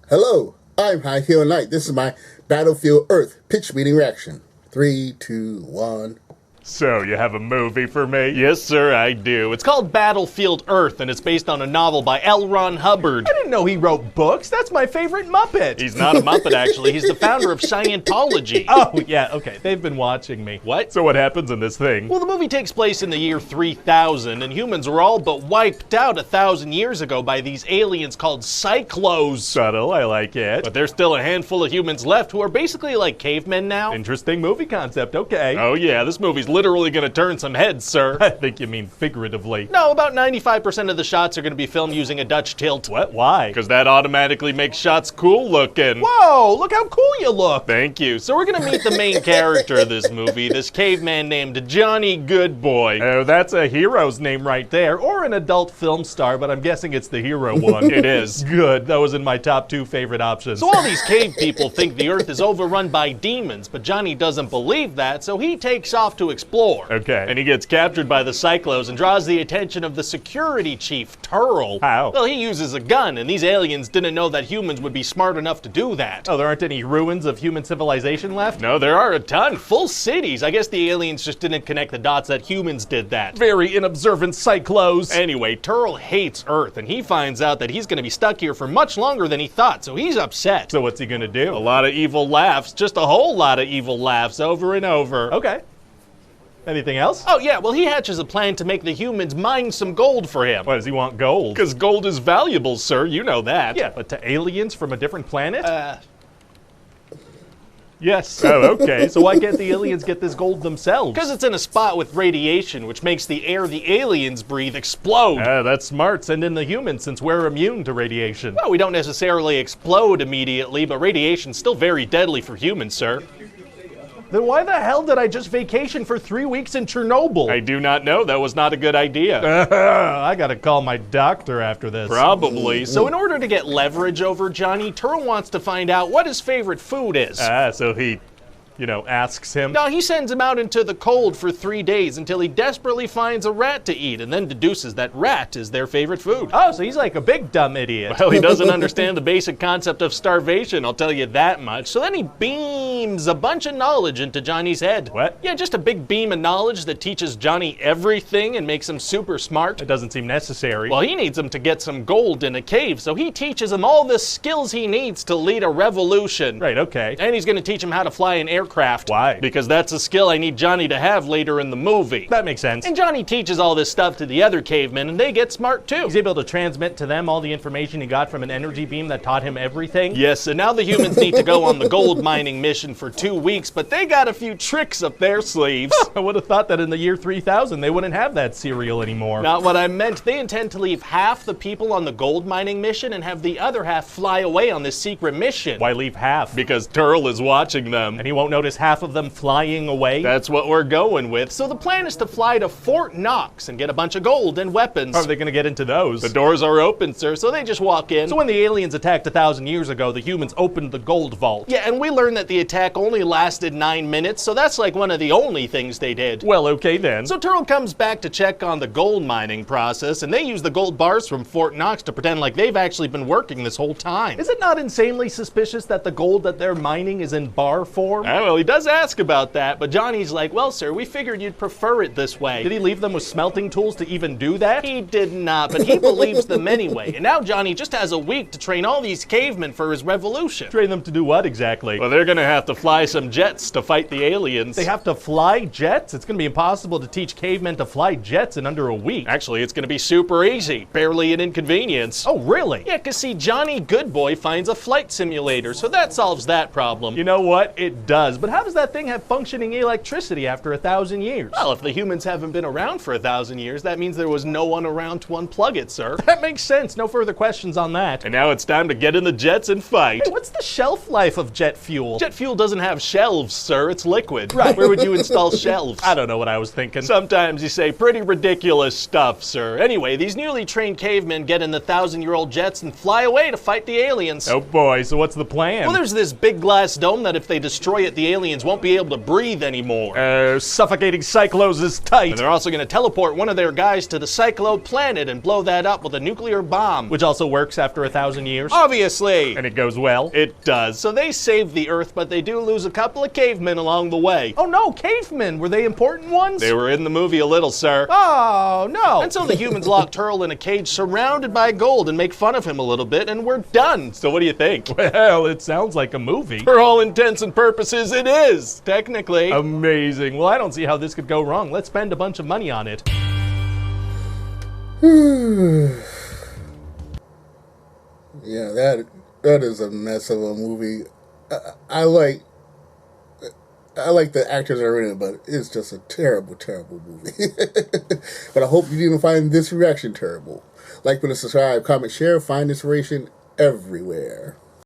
Hello, I'm High Heel Knight. This is my Battlefield Earth pitch meeting reaction. 3, 2, 1. So, you have a movie for me? Yes, sir, I do. It's called Battlefield Earth, and it's based on a novel by L. Ron Hubbard. I didn't know he wrote books. That's my favorite Muppet. He's not a Muppet, actually. He's the founder of Scientology. Oh, yeah, okay. They've been watching me. What? So what happens in this thing? Well, the movie takes place in the year 3000, and humans were all but wiped out 1,000 years ago by these aliens called Cyclos. Subtle, I like it. But there's still a handful of humans left who are basically like cavemen now. Interesting movie concept, okay. Oh yeah, this movie's literally gonna turn some heads, sir. I think you mean figuratively. No, about 95% of the shots are gonna be filmed using a Dutch tilt. What? Why? Because that automatically makes shots cool looking. Whoa, look how cool you look. Thank you. So we're gonna meet the main character of this movie, this caveman named Johnny Goodboy. Oh, that's a hero's name right there, or an adult film star, but I'm guessing it's the hero one. It is. Good, that was in my top 2 favorite options. So all these cave people think the Earth is overrun by demons, but Johnny doesn't believe that, so he takes off to explore. Okay. And he gets captured by the Cyclos and draws the attention of the security chief, Turl. How? Well, he uses a gun, and these aliens didn't know that humans would be smart enough to do that. Oh, there aren't any ruins of human civilization left? No, there are a ton. Full cities. I guess the aliens just didn't connect the dots that humans did that. Very inobservant Cyclos. Anyway, Turl hates Earth, and he finds out that he's going to be stuck here for much longer than he thought, so he's upset. So what's he gonna do? A lot of evil laughs, just a whole lot of evil laughs over and over. Okay. Anything else? Oh yeah, well he hatches a plan to make the humans mine some gold for him. Why does he want gold? Because gold is valuable, sir, you know that. Yeah, but to aliens from a different planet? Yes. Oh, okay. So why can't the aliens get this gold themselves? Because it's in a spot with radiation, which makes the air the aliens breathe explode. That's smart. Send in the humans, since we're immune to radiation. Well, we don't necessarily explode immediately, but radiation's still very deadly for humans, sir. Then why the hell did I just vacation for 3 weeks in Chernobyl? I do not know. That was not a good idea. I gotta call my doctor after this. Probably. So in order to get leverage over Johnny, Turl wants to find out what his favorite food is. So he, asks him? No, he sends him out into the cold for 3 days until he desperately finds a rat to eat and then deduces that rat is their favorite food. Oh, so he's like a big dumb idiot. Well, he doesn't understand the basic concept of starvation, I'll tell you that much. So then he beams a bunch of knowledge into Johnny's head. What? Yeah, just a big beam of knowledge that teaches Johnny everything and makes him super smart. It doesn't seem necessary. Well, he needs him to get some gold in a cave, so he teaches him all the skills he needs to lead a revolution. Right, okay. And he's gonna teach him how to fly an aircraft. Why? Because that's a skill I need Johnny to have later in the movie. That makes sense. And Johnny teaches all this stuff to the other cavemen, and they get smart too. He's able to transmit to them all the information he got from an energy beam that taught him everything? Yes, and now the humans need to go on the gold mining mission for 2 weeks, but they got a few tricks up their sleeves. I would have thought that in the year 3000 they wouldn't have that cereal anymore. Not what I meant. They intend to leave half the people on the gold mining mission and have the other half fly away on this secret mission. Why leave half? Because Turl is watching them. And he won't notice half of them flying away? That's what we're going with. So the plan is to fly to Fort Knox and get a bunch of gold and weapons. How are they going to get into those? The doors are open, sir, so they just walk in. So when the aliens attacked 1,000 years ago, the humans opened the gold vault. Yeah, and we learned that the attack only lasted 9 minutes, so that's like one of the only things they did. Well, okay then. So Turl comes back to check on the gold mining process, and they use the gold bars from Fort Knox to pretend like they've actually been working this whole time. Is it not insanely suspicious that the gold that they're mining is in bar form? Well, he does ask about that, but Johnny's like, well, sir, we figured you'd prefer it this way. Did he leave them with smelting tools to even do that? He did not, but he believes them anyway. And now Johnny just has a week to train all these cavemen for his revolution. Train them to do what exactly? Well, they're gonna have to fly some jets to fight the aliens. They have to fly jets? It's gonna be impossible to teach cavemen to fly jets in under a week. Actually, it's gonna be super easy. Barely an inconvenience. Oh, really? Yeah, cause see, Johnny Goodboy finds a flight simulator, so that solves that problem. You know what? It does. But how does that thing have functioning electricity after 1,000 years? Well, if the humans haven't been around for 1,000 years, that means there was no one around to unplug it, sir. That makes sense. No further questions on that. And now it's time to get in the jets and fight. Hey, what's the shelf life of jet fuel? Jet fuel doesn't have shelves, sir. It's liquid. Right. Where would you install shelves? I don't know what I was thinking. Sometimes you say pretty ridiculous stuff, sir. Anyway, these newly trained cavemen get in the 1,000-year-old jets and fly away to fight the aliens. Oh boy, so what's the plan? Well, there's this big glass dome that if they destroy it, the the aliens won't be able to breathe anymore. Suffocating cyclones is tight. And they're also going to teleport one of their guys to the Cyclo planet and blow that up with a nuclear bomb. Which also works after 1,000 years. Obviously. And it goes well. It does. So they save the Earth, but they do lose a couple of cavemen along the way. Oh no, cavemen! Were they important ones? They were in the movie a little, sir. Oh no! Until the humans lock Turl in a cage surrounded by gold and make fun of him a little bit, and we're done. So what do you think? Well, it sounds like a movie. For all intents and purposes, it is, technically. Amazing. Well, I don't see how this could go wrong. Let's spend a bunch of money on it. Yeah, that is a mess of a movie. I like the actors that are in it, but it's just a terrible, terrible movie. But I hope you didn't find this reaction terrible. Like, put a subscribe, comment, share, find inspiration everywhere.